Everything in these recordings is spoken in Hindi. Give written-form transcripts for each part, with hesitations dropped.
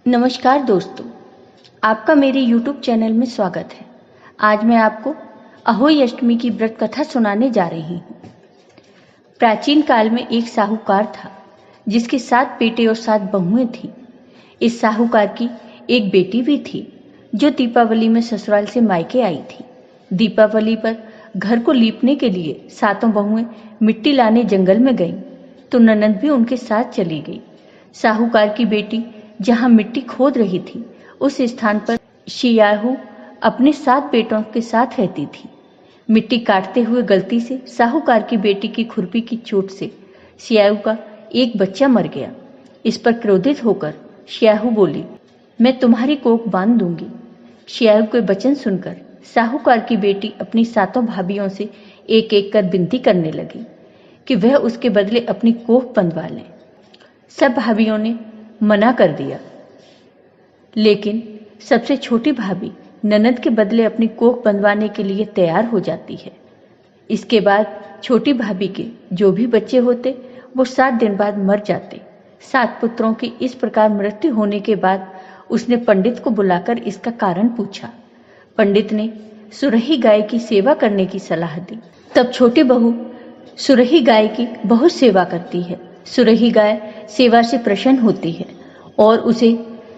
नमस्कार दोस्तों, आपका मेरे YouTube चैनल में स्वागत है। आज मैं आपको अहोई अष्टमी की व्रत कथा सुनाने जा रही हूँ। प्राचीन काल में एक साहूकार था जिसके 7 बेटे और 7 बहुएं थीं। इस साहूकार की एक बेटी भी थी जो दीपावली में ससुराल से मायके आई थी। दीपावली पर घर को लीपने के लिए 7 बहुएं मिट्टी लाने जंगल में गईं तो ननद भी उनके साथ चली गई। साहूकार की बेटी जहां मिट्टी खोद रही थी उस स्थान पर शियाहू अपने 7 बेटों के साथ रहती थी। मिट्टी काटते हुए गलती से साहूकार की बेटी की खुरपी की चोट से शियाहू का एक बच्चा मर गया। इस पर क्रोधित होकर शियाहू बोली, मैं तुम्हारी कोख बांध दूंगी। शियाहू के वचन सुनकर साहूकार की बेटी अपनी 7 भाभियों से एक एक कर विनती करने लगी कि वह उसके बदले अपनी कोख बंधवा लें। सब भाभियों ने मना कर दिया, लेकिन सबसे छोटी भाभी ननद के बदले अपनी कोख बंधवाने के लिए तैयार हो जाती है। इसके बाद छोटी भाभी के जो भी बच्चे होते वो 7 दिन बाद मर जाते। 7 पुत्रों की इस प्रकार मृत्यु होने के बाद उसने पंडित को बुलाकर इसका कारण पूछा। पंडित ने सुरही गाय की सेवा करने की सलाह दी। तब छोटी बहू सुरही गाय की बहुत सेवा करती है। सुरही गाय सेवा से प्रसन्न होती है और उसे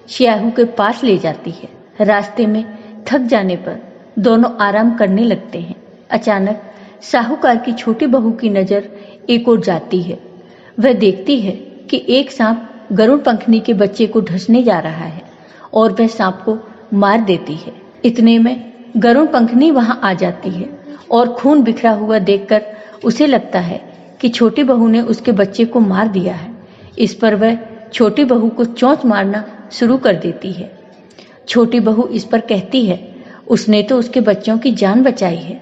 शियाहू के पास ले जाती है। रास्ते में थक जाने पर दोनों आराम करने लगते हैं। अचानक साहूकार की छोटी बहू की नजर एक ओर जाती है। वह देखती है कि एक सांप गरुड़ पंखनी के बच्चे को ढसने जा रहा है और वह सांप को मार देती है। इतने में गरुड़ पंखनी वहां आ जाती है और खून बिखरा हुआ देखकर उसे लगता है कि छोटी बहू ने उसके बच्चे को मार दिया है। इस पर वह छोटी बहू को चोंच मारना शुरू कर देती है। छोटी बहू इस पर कहती है, उसने तो उसके बच्चों की जान बचाई है।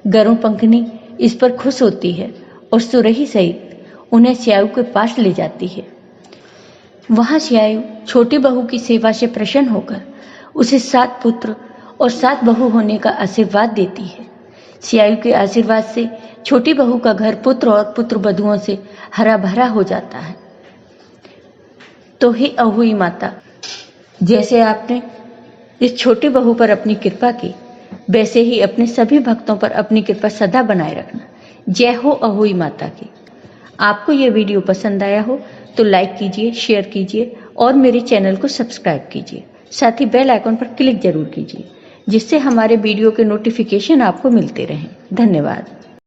गरुड़ पंखनी इस पर खुश होती है और सुरही सहित उन्हें शियाहू के पास ले जाती है। वहां शियाहू छोटी बहू की सेवा से प्रसन्न होकर उसे 7 पुत्र और 7 बहू होने का आशीर्वाद देती है। शियाहू के आशीर्वाद से छोटी बहू का घर पुत्र और पुत्र वधुओं से हरा भरा हो जाता है। तो हे अहोई माता, जैसे आपने इस छोटी बहू पर अपनी कृपा की, वैसे ही अपने सभी भक्तों पर अपनी कृपा सदा बनाए रखना। जय हो अहोई माता की। आपको यह वीडियो पसंद आया हो तो लाइक कीजिए, शेयर कीजिए और मेरे चैनल को सब्सक्राइब कीजिए। साथ ही बेल आइकन पर क्लिक जरूर कीजिए जिससे हमारे वीडियो के नोटिफिकेशन आपको मिलते रहें। धन्यवाद।